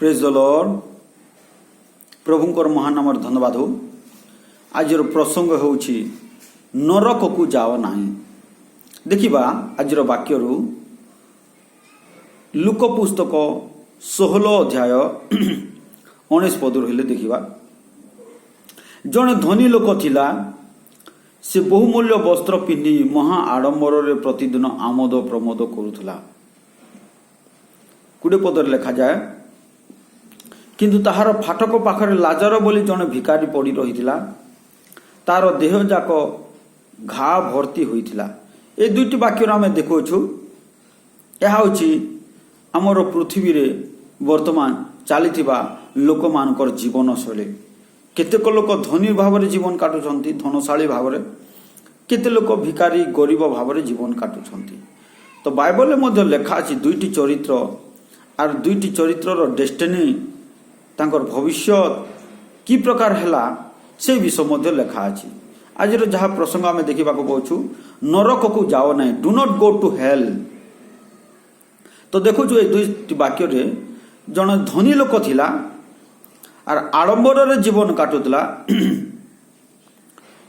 Praise the Lord. प्रभुंकर महान नाम धन्यवाद हो। आज प्रसंग होउछि नरक को जाओ नाही। देखिबा आज वाक्य लुक पुस्तक 16 अध्याय 19 पद हेले देखिबा। जने धनी लोक थिला, से बहुमूल्य वस्त्र पिंधि महा आडंबर रे प्रतिदिन आमोद प्रमोद करुथला। 20 पद लिखा जाए, किंतु ताहार फाटक पाखरे लाजर बोली जने भिकारी पड़ी रहिथिला, तार देह जाक घा भर्ती होइथिला। ए दुईटी वाक्य आम देखुछु। यह होछि आमर पृथ्वी रे वर्तमान चलीथिबा लोक मानकर जीवन शैली। केतेक लोक धनी भाव में जीवन काटुछंती, धनशाली भाव में, केते लोक भिकारी गरीब भाव में जीवन काटुछंती। तो बाइबल में लेखा अछि दुईटी चरित्र आर दुईटी चरित्रर डेस्टिनी तांकर भविष्य कि प्रकार हैला से विषय मध्य लेखा अछि। आज जहाँ प्रसंग आम देखा पाछु, नरक को जाओ नहीं, do not go to hell. तो देखु ये दुई वाक्य रे जन धनी लोक थिला आर आडंबर रे जीवन काटुतला,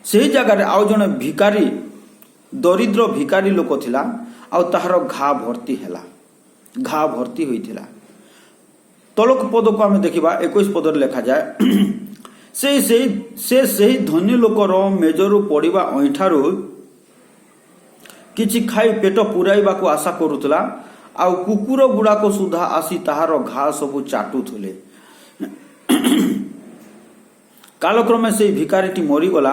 से जगार आउ जने भिकारी दरिद्र भिकारी लोक थिला, आउ ताहार घा भर्ती हैला, घा भर्ती होइथिला। तलक पद को आम देखा 21 पद लिखा जाए, से धनी लोकर मेजरू पड़िबा अईठारू किछि खाई पेट पुराइबा को आशा करुतला, आउ कुकुर गुड़ाक सुधा आसी ताहार घा सबु चाटुथले। कालक्रमे से भिकारीटी मरीगला,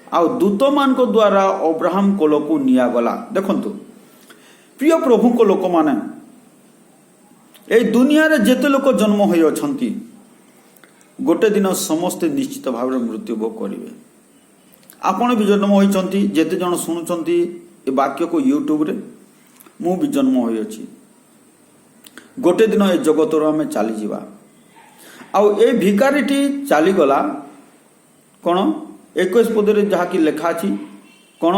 आउ दूत मान द्वारा अब्राहम कोल को नियागला। देखंतु प्रिय प्रभु को लोक माने ए दुनिया रे जेते लोक जन्म होई अछंती, गोटे दिन समस्ते निश्चित भाव में मृत्यु भोग करेंगे। आपण भी जन्म होती, जेते जन शुणुंती ए वाक्य को यूट्यूब रे, मु भी जन्म होई अछि। गोटे दिन ए जगत आम चली जावा। आउ ए भिकारीटी चलीगला कौन 21 पद जहाँ कि लेखा अछि कौन,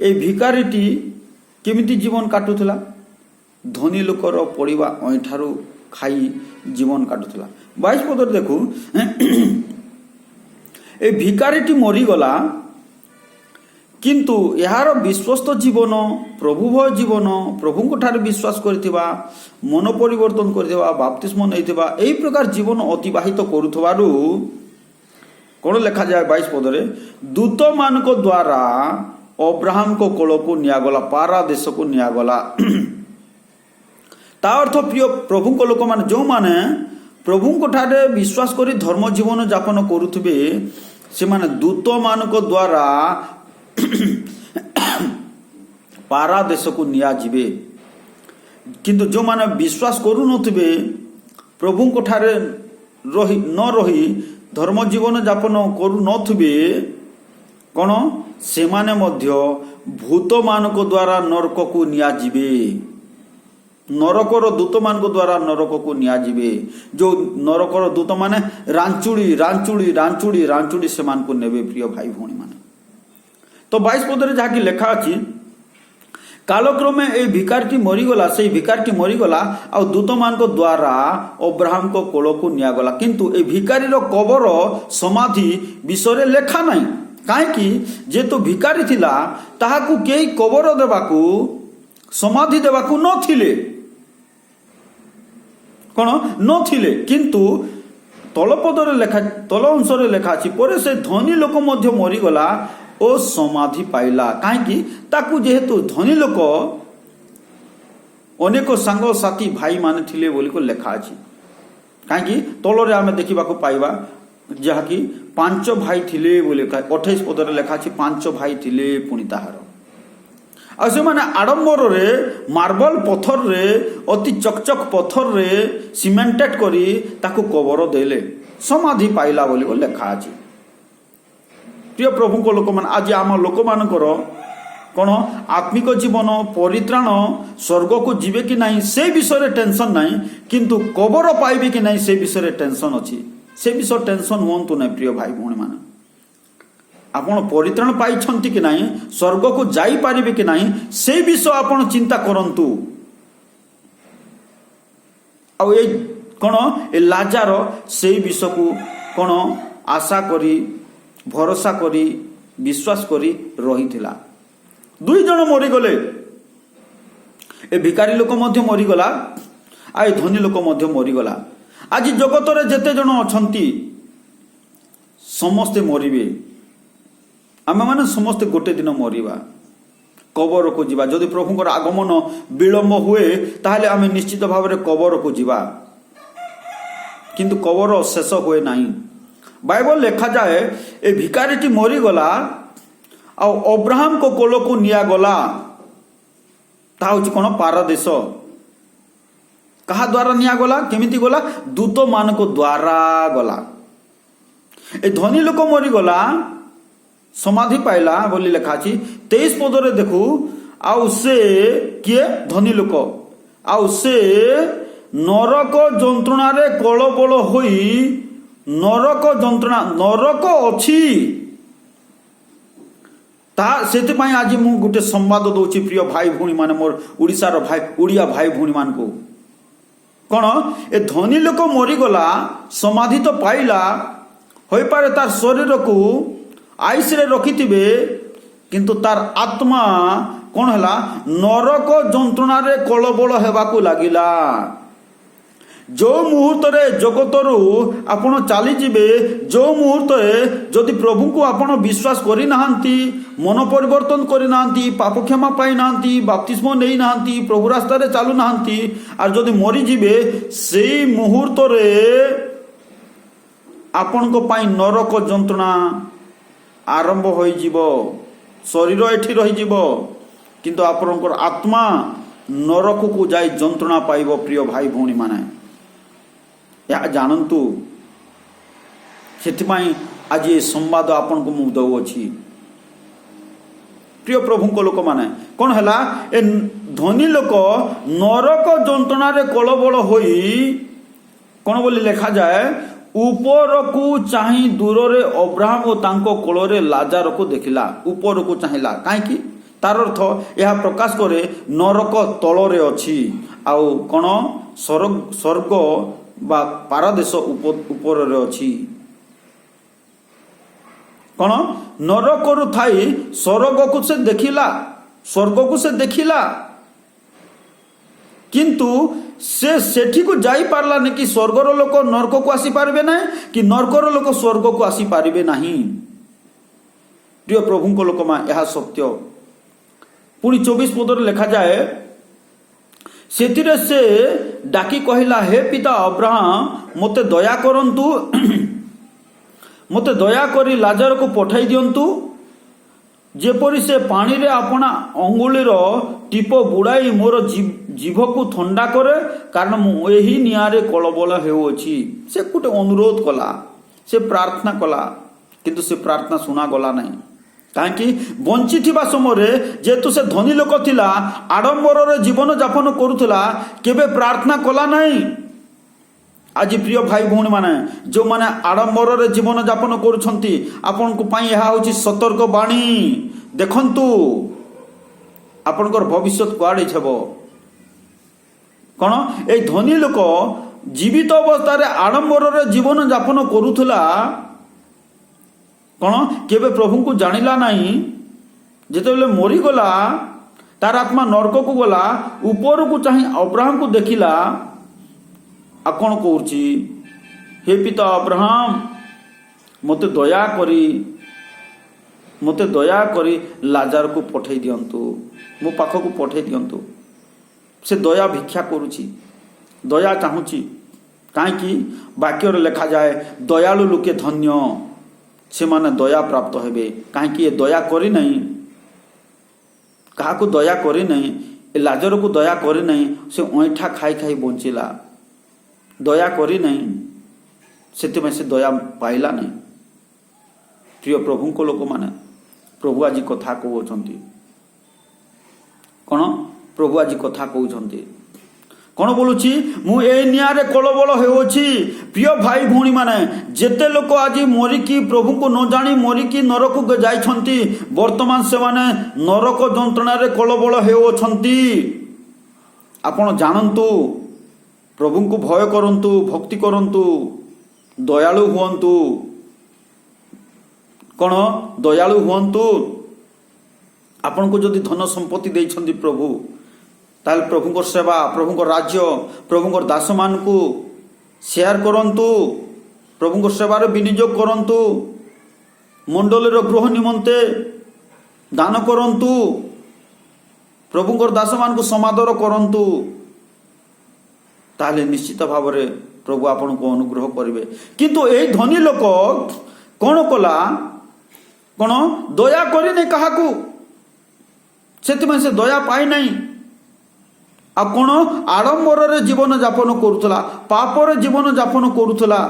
ए भिकारीटी केमिति जीवन काटुथला, धनी लोकर पड़िबा अईठारू खाई जीवन काटुथला। 22 पद देखु, ए भिकारीटी मरीगला, किंतु यार विश्वस्त जीवन, प्रभुभय जीवन, प्रभु ठारे विश्वास करथिबा, मन परिवर्तन करथिबा, बाप्तिस्म नैथिबा, एही प्रकार जीवन अतिबाहित करुथबारु कोन लेखा जाए 22 पद रे, दूत मान को द्वारा अब्राहम को कोल को नियागला, पारा देश को नियागला। ता अर्थ प्रिय प्रभु को लोक माने जो माने प्रभु को ठारे विश्वास करी धर्म जीवन यापन करुथबे, से माने दूत मान को द्वारा पारा देश को निया जिबे। किंतु जो माने विश्वास करू नथिबे, प्रभु को ठारे रही धर्म जीवन यापन करू नथिबे, कोन से माने मध्य भूत मान को द्वारा नरक को निया जिबे। नरकर दूत मान को द्वारा नरक को निया जिबे। जो नरकर दूत माने रांचुड़ी रांचुड़ी रांचुड़ी रांचुड़ी से मान को नेबे। प्रिय भाई भौणी माने, तो 22 पद रे जहाँ कि लेखा अछि, कालक्रमे ए भिकारटी मरीगला, से भिकारटी मरीगला, आ दूत मान को द्वारा अब्राहम को कोल को नियागला। किंतु ए भिकारी रो कबर समाधि विषय लेखा नहीं, काहेकि जेतु भिकारी थिला ताहाकु केही कबर देबाकू, समाधि देबाकू नथिले, कौन नथिले। किंतु तल पदरे लेखा, तल अंशरे लेखा अछि, परे से धनी लोक मध्य मरीगला ओ समाधि पाइला। काहेकि ताकू जेहेतु धनी लोक अनेक सांग साथी भाई माने थिले बोली को लेखा अछि। काहेकि तलरे आमे देखिबाकू पाइबा जहा कि 5 भाई थिले बोली 28 पदरे लेखा अछि, 5 भाई थिले पुनि ताहार। आ से माने आडंबर रे मार्बल पत्थर रे, अति चकचक पत्थर रे सीमेंटेड करी ताकू कबर देले, समाधि पाइला बोली को लेखा अछि। प्रिय प्रभु को लोक मान, आज आम लोक मानकर कौन आत्मिक जीवन परित्राण स्वर्ग को जीवे कि नहीं से विषय टेंशन नहीं, किंतु कबर पाइबे कि नहीं से विषय टेंशन अछि। से विषय टेंशन हुंतु नहीं प्रिय भाई भौणी माने। आपण परित्राण पाइछंती कि नहीं, स्वर्ग को जाई पारिबे कि नहीं, से विषय आपण चिंता करंतु। आ କ'ଣ ଏ ଲାଜାର ସେଇ ବିଷକୁ କ'ଣ ଆଶା କରି ଭରସା କରି ବିଶ୍ୱାସ କରି ରହିଥିଲା। 2 ଜଣ ମରିଗଲେ। ଏ ଭିକାରୀ ଲୋକ ମଧ୍ୟ ମରିଗଲା, ଆଉ ଏ ଧନୀ ଲୋକ ମଧ୍ୟ ମରିଗଲା। ଆଜି ଜଗତରେ ଯେତେ ଜଣ ଅଛନ୍ତି ସମସ୍ତେ ମରିବେ। ଆମେମାନେ ସମସ୍ତେ ଗୋଟେ ଦିନ ମରିବା, କବରକୁ ଯିବା। ଯଦି ପ୍ରଭୁଙ୍କର ଆଗମନ ବିଳମ୍ବ ହୁଏ ତାହେଲେ ଆମେ ନିଶ୍ଚିତ ଭାବରେ କବରକୁ ଯିବା, କିନ୍ତୁ କବର ଶେଷ ହୁଏ ନାହିଁ। ବାଇବଲ ଲେଖାଯାଏ ଏ ଭିକାରୀଟି ମରିଗଲା ଆଉ ଅବ୍ରାହମଙ୍କ କୋଳକୁ ନିଆଗଲା। ତାହା ହେଉଛି କ'ଣ? ପାରଦେଶ। କାହା ଦ୍ୱାରା ନିଆଗଲା? କେମିତି ଗଲା? ଦୂତମାନଙ୍କ ଦ୍ୱାରା ଗଲା। ଏ ଧନୀ ଲୋକ ମରିଗଲା, ସମାଧି ପାଇଲା ବୋଲି ଲେଖା ଅଛି 23 ପଦରେ ଦେଖୁ। ଆଉ ସେ କିଏ? ଧନୀ ଲୋକ। ଆଉ ସେ ନରକ ଯନ୍ତ୍ରଣାରେ କଳବଳ ହୋଇ, ନରକ ଯନ୍ତ୍ରଣା, ନରକ ଅଛି ତା ସେଥିପାଇଁ ଆଜି ମୁଁ ଗୋଟେ ସମ୍ବାଦ ଦଉଛି ପ୍ରିୟ ଭାଇ ଭଉଣୀ ମାନେ, ମୋର ଓଡ଼ିଶାର ଓଡ଼ିଆ ଭାଇ ଭଉଣୀ ମାନଙ୍କୁ। କ'ଣ? ଏ ଧନୀ ଲୋକ ମରିଗଲା, ସମାଧି ତ ପାଇଲା, ହୋଇପାରେ ତାର ଶରୀରକୁ ଆଇସିରେ ରଖିଥିବେ, କିନ୍ତୁ ତାର ଆତ୍ମା କ'ଣ ହେଲା? ନରକ ଯନ୍ତ୍ରଣାରେ କଳବଳ ହେବାକୁ ଲାଗିଲା। ଯେଉଁ ମୁହୂର୍ତ୍ତରେ ଜଗତରୁ ଆପଣ ଚାଲିଯିବେ, ଯେଉଁ ମୁହୂର୍ତ୍ତରେ ଯଦି ପ୍ରଭୁଙ୍କୁ ଆପଣ ବିଶ୍ୱାସ କରିନାହାନ୍ତି, ମନ ପରିବର୍ତ୍ତନ କରିନାହାନ୍ତି, ପାପ କ୍ଷମା ପାଇନାହାନ୍ତି, ବାପ୍ତିସ୍ମ ନେଇନାହାନ୍ତି, ପ୍ରଭୁ ରାସ୍ତାରେ ଚାଲୁନାହାନ୍ତି, ଆଉ ଯଦି ମରିଯିବେ, ସେଇ ମୁହୂର୍ତ୍ତରେ ଆପଣଙ୍କ ପାଇଁ ନରକ ଯନ୍ତ୍ରଣା ଆରମ୍ଭ ହୋଇଯିବ। ଶରୀର ଏଠି ରହିଯିବ, କିନ୍ତୁ ଆପଣଙ୍କର ଆତ୍ମା ନରକକୁ ଯାଇ ଯନ୍ତ୍ରଣା ପାଇବ। ପ୍ରିୟ ଭାଇ ଭଉଣୀ ମାନେ, ଏହା ଜାଣନ୍ତୁ। ସେଥିପାଇଁ ଆଜି ଏ ସମ୍ବାଦ ଆପଣଙ୍କୁ ମୁଁ ଦେଉଅଛି। ପ୍ରିୟ ପ୍ରଭୁଙ୍କ ଲୋକମାନେ, କ'ଣ ହେଲା? ଏ ଧନୀ ଲୋକ ନରକ ଯନ୍ତ୍ରଣାରେ କଳବଳ ହୋଇ, କ'ଣ ବୋଲି ଲେଖାଯାଏ? ଉପରକୁ ଚାହିଁ ଦୂରରେ ଅବ୍ରାହମ ଓ ତାଙ୍କ କୋଳରେ ଲାଜାରକୁ ଦେଖିଲା। ଉପରକୁ ଚାହିଁଲା, କାହିଁକି? ତାର ଅର୍ଥ ଏହା ପ୍ରକାଶ କରେ ନରକ ତଳରେ ଅଛି, ଆଉ କ'ଣ? ସ୍ୱର୍ଗ ବା ପାରଦେଶ ଉପରରେ ଅଛି। କ'ଣ? ନରକରୁ ଥାଇ ସ୍ୱର୍ଗକୁ ସେ ଦେଖିଲା, ସ୍ୱର୍ଗକୁ ସେ ଦେଖିଲା, କିନ୍ତୁ ସେ ସେଠିକୁ ଯାଇପାରିଲାନି। କି ସ୍ୱର୍ଗର ଲୋକ ନରକକୁ ଆସିପାରିବେ ନାହିଁ, କି ନରକର ଲୋକ ସ୍ୱର୍ଗକୁ ଆସିପାରିବେ ନାହିଁ। ପ୍ରିୟ ପ୍ରଭୁଙ୍କ ଲୋକମାନେ, ଏହା ସତ୍ୟ। ପୁଣି 24 ପଦରେ ଲେଖାଯାଏ, ସେଥିରେ ସେ ଡାକି କହିଲା, ହେ ପିତା ଅବ୍ରାହମ, ମୋତେ ଦୟା କରନ୍ତୁ, ମୋତେ ଦୟାକରି ଲାଜରକୁ ପଠାଇ ଦିଅନ୍ତୁ, ଯେପରି ସେ ପାଣିରେ ଆପଣା ଅଙ୍ଗୁଳିର ଟିପ ବୁଡ଼ାଇ ମୋର ଜିଭକୁ ଥଣ୍ଡା କରେ, କାରଣ ମୁଁ ଏହି ନିଆଁରେ କଳବଳ ହେଉଅଛି। ସେ ଗୋଟେ ଅନୁରୋଧ କଲା, ସେ ପ୍ରାର୍ଥନା କଲା, କିନ୍ତୁ ସେ ପ୍ରାର୍ଥନା ଶୁଣାଗଲା ନାହିଁ। କାହିଁକି? ବଞ୍ଚିଥିବା ସମୟରେ ଯେହେତୁ ସେ ଧନୀ ଲୋକ ଥିଲା, ଆଡମ୍ବରରେ ଜୀବନ ଯାପନ କରୁଥିଲା, କେବେ ପ୍ରାର୍ଥନା କଲା ନାହିଁ। ଆଜି ପ୍ରିୟ ଭାଇ ଭଉଣୀ ମାନେ, ଯେଉଁମାନେ ଆଡମ୍ବରରେ ଜୀବନ ଯାପନ କରୁଛନ୍ତି, ଆପଣଙ୍କ ପାଇଁ ଏହା ହେଉଛି ସତର୍କ ବାଣୀ। ଦେଖନ୍ତୁ, ଆପଣଙ୍କର ଭବିଷ୍ୟତ କୁଆଡ଼େ ହେବ। କ'ଣ? ଏଇ ଧନୀ ଲୋକ ଜୀବିତ ଅବସ୍ଥାରେ ଆଡମ୍ବରରେ ଜୀବନ ଯାପନ କରୁଥିଲା, କ'ଣ? କେବେ ପ୍ରଭୁଙ୍କୁ ଜାଣିଲା ନାହିଁ। ଯେତେବେଳେ ମରିଗଲା, ତାର ଆତ୍ମା ନରକକୁ ଗଲା, ଉପରକୁ ଚାହିଁ ଅବ୍ରାହମକୁ ଦେଖିଲା, ଆଉ କ'ଣ କହୁଛି? ହେ ପିତା ଅବ୍ରାହମ, ମୋତେ ଦୟାକରି ଲାଜାରକୁ ପଠାଇ ଦିଅନ୍ତୁ, ମୋ ପାଖକୁ ପଠାଇ ଦିଅନ୍ତୁ। ସେ ଦୟା ଭିକ୍ଷା କରୁଛି, ଦୟା ଚାହୁଁଛି। କାହିଁକି? ବାକ୍ୟରେ ଲେଖାଯାଏ, ଦୟାଳୁ ଲୋକେ ଧନ୍ୟ, ସେମାନେ ଦୟା ପ୍ରାପ୍ତ ହେବେ। କାହିଁକି? ଏ ଦୟା କରିନାହିଁ, କାହାକୁ ଦୟା କରିନାହିଁ, ଏ ଲାଜରକୁ ଦୟା କରିନାହିଁ। ସେ ଅଇଁଠା ଖାଇ ଖାଇ ବଞ୍ଚିଲା, ଦୟା କରିନାହିଁ, ସେଥିପାଇଁ ସେ ଦୟା ପାଇଲା ନାହିଁ। ପ୍ରିୟ ପ୍ରଭୁଙ୍କ ଲୋକମାନେ, ପ୍ରଭୁ ଆଜି କଥା କହୁଛନ୍ତି। କ'ଣ? ପ୍ରଭୁ ଆଜି କଥା କହୁଛନ୍ତି। କ'ଣ ବୋଲୁଛି? ମୁଁ এই ନିଆଁରେ କଳବଳ ହେଉଅଛି। ପ୍ରିୟ ଭାଇ ଭଉଣୀ ମାନେ, ଯେତେ ଲୋକ ଆଜି ମରିକି ପ୍ରଭୁଙ୍କୁ ନ ଜାଣି ମରିକି ନରକକୁ ଯାଇଛନ୍ତି, ବର୍ତ୍ତମାନ ସେମାନେ ନରକ ଯନ୍ତ୍ରଣାରେ କଳବଳ ହେଉଅଛନ୍ତି। ଆପଣ ଜାଣନ୍ତୁ, प्रभु को भय करंतु, भक्ति करंतु, दयालु हुअन्तु। कौन दयालु हुअन्तु। आपण को जदि धन संपत्ति देइछन्ति प्रभु, ताल प्रभु सेवा, प्रभु राज्य, प्रभु दास मान को शेयर करंतु, प्रभु सेवार विनियोग करंतु, मंडल गृह निमंते दान करंतु, प्रभु दास मान को समादर करंतु, ताले निश्चित भाव में प्रभु आपण को अनुग्रह करेंगे। किंतु ए धनी लोक कौन कला, कौन दया करी क्या से दया पाई नहीं। आ कौन आडंबर जीवन जापन करुला, पापर जीवन जापन करुला।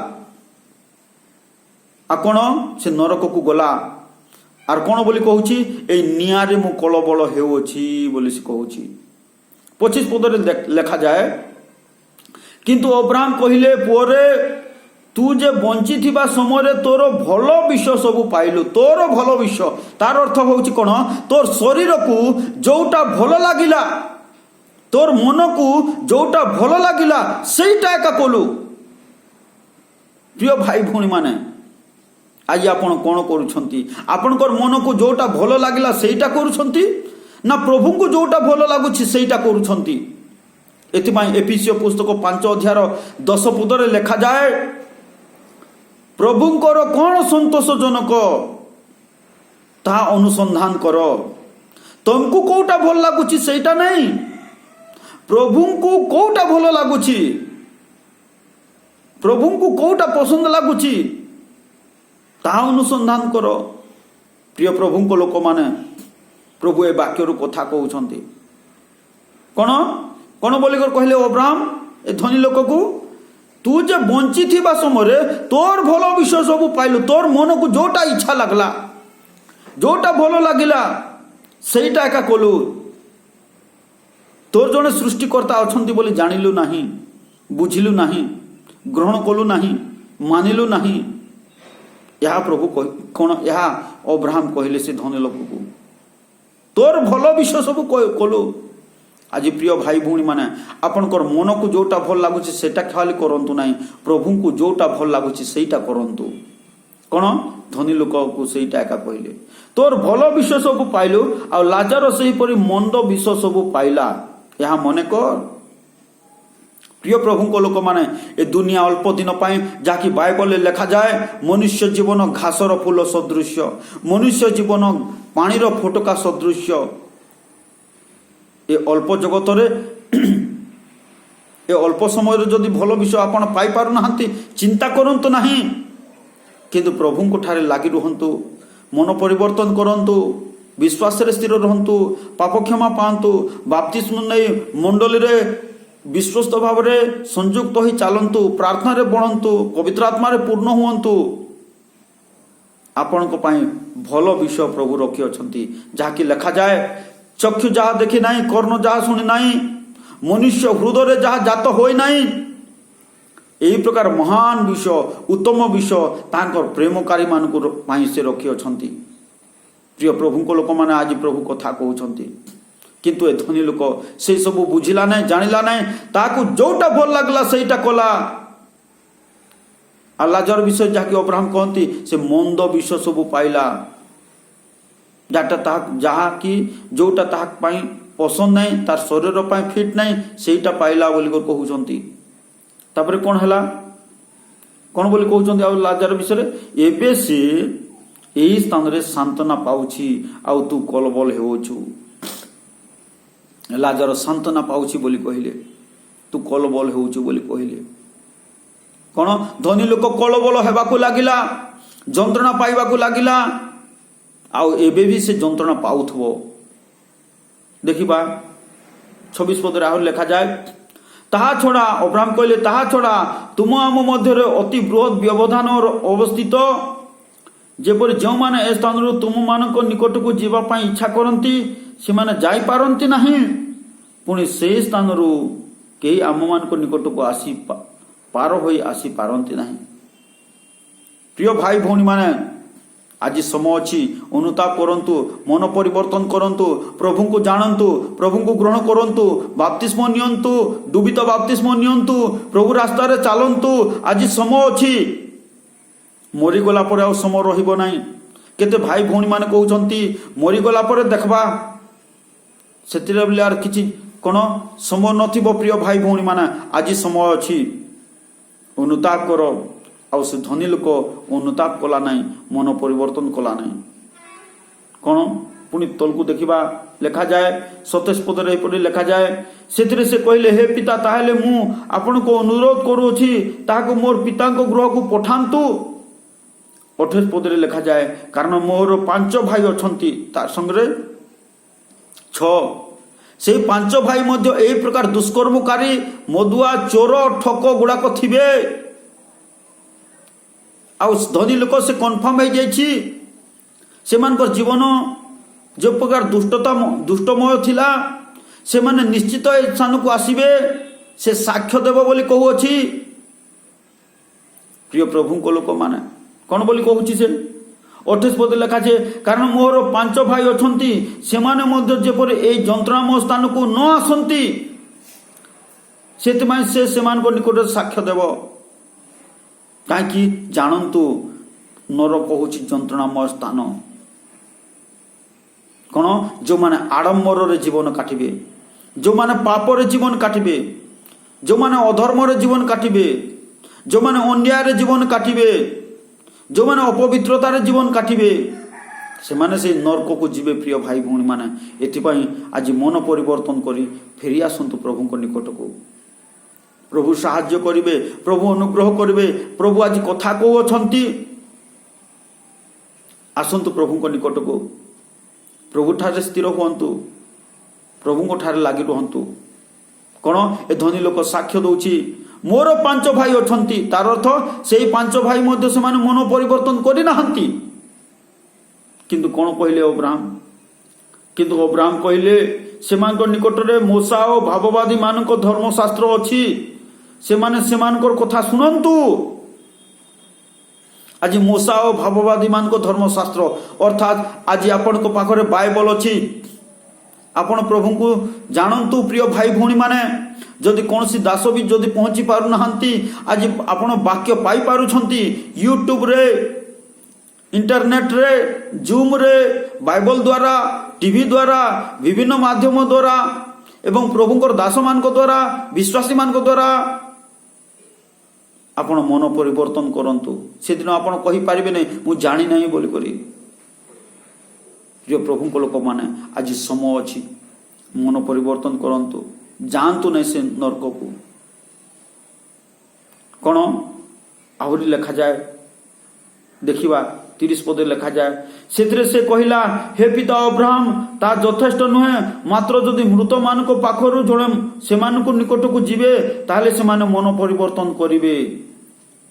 आ कौन से नरक को गला आर कौन बोली कहूँ ए निआरे मु कलबल हेउछि बोली से कहूँ। 25 पदरे लेखा जाए, किंतु अब्राहम कहले पुअरे तू जे बंची थिबा समय तोर भल विषय सब पाइलु। तोर भल विषय तार अर्थ होउछि कोन, तोर शरीर को जोटा भल लागिला, तोर मन को जोटा भल लागिला सेटा एका कलु। प्रिय भाई भौणी माने, आज आपण कोन करूछंती? आपनकर मन को जोटा भल लागिला सेटा करूछंती ना प्रभु को जोटा भल लागुछि सेटा करूछंती? एथिपाई एफिसियो पुस्तक 5 अध्याय 10 पदरे लेखा जाए, प्रभुंकर कौन संतोषजनक ता अनुसंधान कर। तुमको कोटा भल लगुची सेटा नहीं, प्रभु को कोटा भल लगुची, प्रभु को कोटा पसंद लगुची ता अनुसंधान कर। प्रिय प्रभु को लोक माने प्रभु ए वाक्य कथा कहउछंती। कौन कौन बोलिकर कहले अब्राहम ए धनी लोक को, तू जे बंची थिबा समय तोर भल विषय सब पाइलु। तोर मन को जोटा इच्छा लगला, जोटा भल लागिला सेटा एका कलु। तोर जने सृष्टिकर्ता अछंती बोली जानिलु नाही, बुझिलु नाही, ग्रहण कलु नाही, मानिलु नाही। यह प्रभु कौन यह अब्राहम कहले से धनी लोक को, तोर भल विषय सब कलु। आज प्रिय भाई भौणी माने आपनकर मन को जोटा भल लागुछि सेटा खाली करंतु नाही, प्रभु को जोटा भल लागुछि सेटा करंतु। कौन धनी लोक को सेटा एका कहले, तोर भल विषय सब पाइलु आ लाजार सही परि मंद विषय सब पाइला। यह मने कर। प्रिय प्रभु को लोक माने ए दुनिया अल्प दिन पाई जाकि बाइबल लेखा जाए, मनुष्य जीवन घासर फूल सदृश, मनुष्य जीवन पानीर फोटका सदृश। ए अल्प जगत रे ए अल्प समय जदि भल विषय आपण पाई पारु नाहंती चिंता करंतु नाही, किंतु प्रभु को ठारे लागि रहंतु, मन परिवर्तन करंतु, विश्वास रे स्थिर रहंतु, पाप क्षमा पांतु, बाप्तिस्म नै मंडली रे विश्वस्त भाव रे संयुक्त होई चालंतु, प्रार्थना रे बढ़ंतु, पवित्र आत्मा रे पूर्ण हुअंतु। आपण को पाई भल विषय प्रभु रखी अछंती, जाकि लेखा जाए, चक्षु जहा देखी नाही, कर्ण जहा शुणी नाही, मनुष्य हृदय जहा जात होई नाही। एही प्रकार महान विषय, उत्तम विषय तांकर प्रेमकारी मानक पाई से रखी अछंती। प्रिय प्रभु को लोक माने आज प्रभु कथा कहउछंती, किंतु ए धनी लोक से सब बुझिला नाही, जानिला नाही, ताकू जोटा भल लागला सेटा कला। आ लाजर विषय जाकि अब्राहम कहंती से मंद विषय सब पाइला, जाटा जहा कि जोटा ताहाक पाई पसंद नहीं, तार शरीर पाई फिट नहीं, सेटा पाइला बोली कर कहउछंती। तापरे कोन हला, कोन बोली कहउछंती आ लाजर विषय एबे से एही स्थान रे सांत्वना पाउछि आ तू कलबल हेउछु। लाजर सांत्वना पाउछि बोली कहिले, तू कलबल हेउछु बोली कहिले। कोन धनी लोक कलबल हेबाकू लागिला, जंत्रणा पाइबाकू लागिला, आउ एबे भी से जंत्रणा पाउथबो। देखिबा 26 पदरे आहुर लेखा जाए, ताहा छोड़ा अब्राहम कहले ताहा छोड़ा तुम आम मध्य अति बृहत व्यवधान अवस्थित, जेपरि जो माने ए स्थान तुम मान निकट को जीवा पाई इच्छा करती से माने जाई पारंती नहीं, पुणी से स्थान कई आम मान निकट को आसी पार होई आसी पारंती नहीं। प्रिय भाई भौणी माने आज समय अच्छी अनुताप करंतु, मन परिवर्तन करंतु, प्रभु को जानतु, प्रभु को ग्रहण करंतु, बाप्तिस्म नियंतु, डुबित बाप्तिस्म नियंतु, प्रभु रास्ता रे चालंतु। आज समय अच्छी, मरीगला पर आ समय रहिबो नाही। केते भाई भौणी माने कहउचंती मरीगला पर देखबा, सेतिरे बेले आर किछि कोन समय नथिबो। प्रिय भाई भौणी माने आज समय अच्छी, अनुताप करो। आउ से धनी लोक अनुताप कला नहीं, मन परिवर्तन कला नहीं। कौन पुणी तलकू देखा लेखा जाए 27 पदरे एपरि लेखा जाए, से से कहले हे पिता ताहेले मु आपण को अनुरोध करूछि ताहाको मोर पिता को गृह को पठांतु। 28 पदरे लेखा जाए कारण मोर 5 भाई अछंती, तार संगे 6। से 5 भाई मध्य एई प्रकार दुष्कर्मकारी, मदुआ, चोर, ठक गुड़ाक थिबे। आउ धनी लोक से कन्फर्म हो जाइछि, सेमानकर जीवन जो प्रकार दुष्टमय थिला, से माने निश्चित ए स्थान को आसीबे, से साक्ष्य देव बोली कहूछि। प्रिय प्रभु को लोक माने कौन बोली कहूछि से 28 पद लेखा छे कारण मोर 5 भाई अछंती, सेमाने मध्य जेपरि ए जंत्रणामय स्थान को न आसंती, सेतिमाय से सेमानकर निकट साक्ष्य देव। कहीं जानतु नरक हूँ जंत्रणामय स्थान। कौन जो माने आडंबर रे जीवन काटिबे, जो माने पाप रे जीवन काटिबे, जो माने अधर्म रे जीवन काटिबे, जो माने अन्याय रे जीवन काटिबे, जो माने अपवित्रता रे जीवन काटिबे, से माने से नरक को जीवे। प्रिय भाई भौणी माने एथिपाई आज मन परिवर्तन करी फेरी आसंतु प्रभु को निकट को। प्रभु साहाय्य करिवे, प्रभु अनुग्रह करिवे। प्रभु आज कथा कहउछंती, आसंतु प्रभु को निकट को। प्रभु ठारे स्थिर हुअन्तु, प्रभु को ठारे लागि रहन्तु। कौन ए धनी लोक साक्ष्य दउछि मोर 5 भाई अछंती, तार अर्थ से 5 भाई मध्य से माने मन परिवर्तन करि नाहंती। किंतु कौन कहले अब्राहम, किंतु अब्राहम कहले सेमानक निकटरे मूसा और भाववादी मानक धर्मशास्त्र अछि, सेमाने सेमानकर कथा सुनंतु। आज मूसा और भाववादी मानक धर्मशास्त्र अर्थात आज आपण को पाखरे बाइबल अछि, आपण प्रभु को जानंतु। प्रिय भाई भौणी माने जदि कौन सी दास भी जदि पहुंची पारु नाहंती, आज आपण वाक्य पाई पारुछंती यूट्यूब रे, इंटरनेट रे, जूम रे, बाइबल द्वारा, टीवी द्वारा, विभिन्न माध्यम द्वारा एवं प्रभुकर दास मान द्वारा, विश्वासी मान द्वारा आपण मन परिवर्तन करंतु। से दिन आपण कहि पारिबे नै मु जानि नै बोली करी। प्रिय प्रभु को लोक माने आज समय अछि, मन परिवर्तन करंतु, जानतु नै से नरक को। कौन आहुरी लेखा जाए देखिबा 30 पदे लेखा जाए, से कहला हे पिता अब्राहम ता यथेष्ट नुहे, मात्र जदि मृत मान को पाखरु जणे सेमान को निकट को जीवे ताले सेमाने मन परिवर्तन करिवे।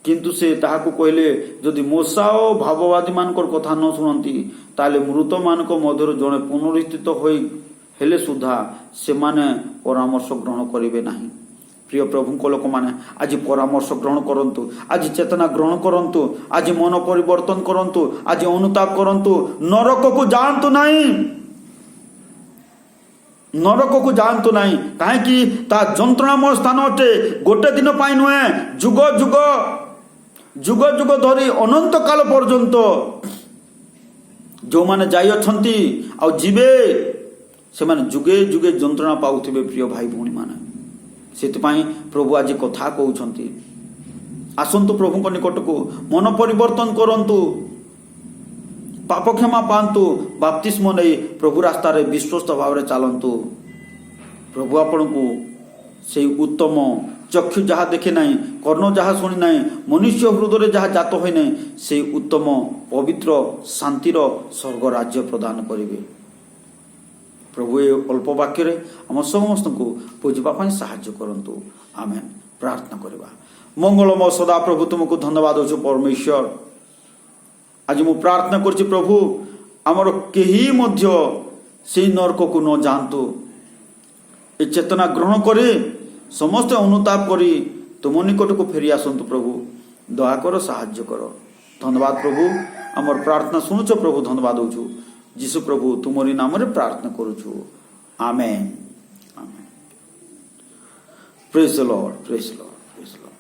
किंतु से ताहाकु कहले जदि मूसा और भाववादी मानकर कथा न सुनंती ताले मृत मान को मध्यरु जणे पुनरुत्थित होई हेले सुधा सेमाने परामर्श ग्रहण करिवे नाही। प्रिय प्रभु को लोक माने आज परामर्श ग्रहण करंतु, आज चेतना ग्रहण करंतु, आज मन परिवर्तन करंतु, आज अनुताप करंतु। नरक को जानतु नाही, नरक को जानतु नाही, काहेकि ता जंत्रणामय स्थान अटे। गोटे दिन पाई नुहे, जुग जुग जुग जुग धरी अनंत काल पर्यंत जो माने जाई अछंती आ जीवे से माने जुगे जुगे जंत्रणा पाउथिबे। प्रिय भाई भौणी माने सेतिपाई प्रभु आज कथा कहउछंती, आसंतु प्रभु को निकट को, मन परिवर्तन करंतु, पाप क्षमा पांतु, बाप्तिस्म नै प्रभु रास्ता रे विश्वस्त भाव रे चालंतु। प्रभु आपण को से उत्तम चक्षु जहा देखे नाही, कर्ण जहा सुनी नाही, मनुष्य हृदय जहा जात होई नाही, से उत्तम पवित्र शांतिर स्वर्ग राज्य प्रदान करिवे। प्रभु ए अल्प वाक्य रे हम समस्त को बुझबा पई सहाय्य करंतु। आमेन। प्रार्थना करबा। मंगलमय सदा प्रभु तुमको धन्यवाद देछु परमेश्वर। आज मु प्रार्थना करछि प्रभु हमर केही मध्य से नरक को न जानतु, ए चेतना ग्रहण करे समस्त अनुताप करी तुम निकट को फेरी आसंतु। प्रभु दया कर, साहाय्य कर। धन्यवाद प्रभु, आमर प्रार्थना शुणुच प्रभु धन्यवाद दौछु जीशु प्रभु तुमरी नाम रे प्रार्थना करूछु amen amen praise the Lord praise the Lord praise the Lord.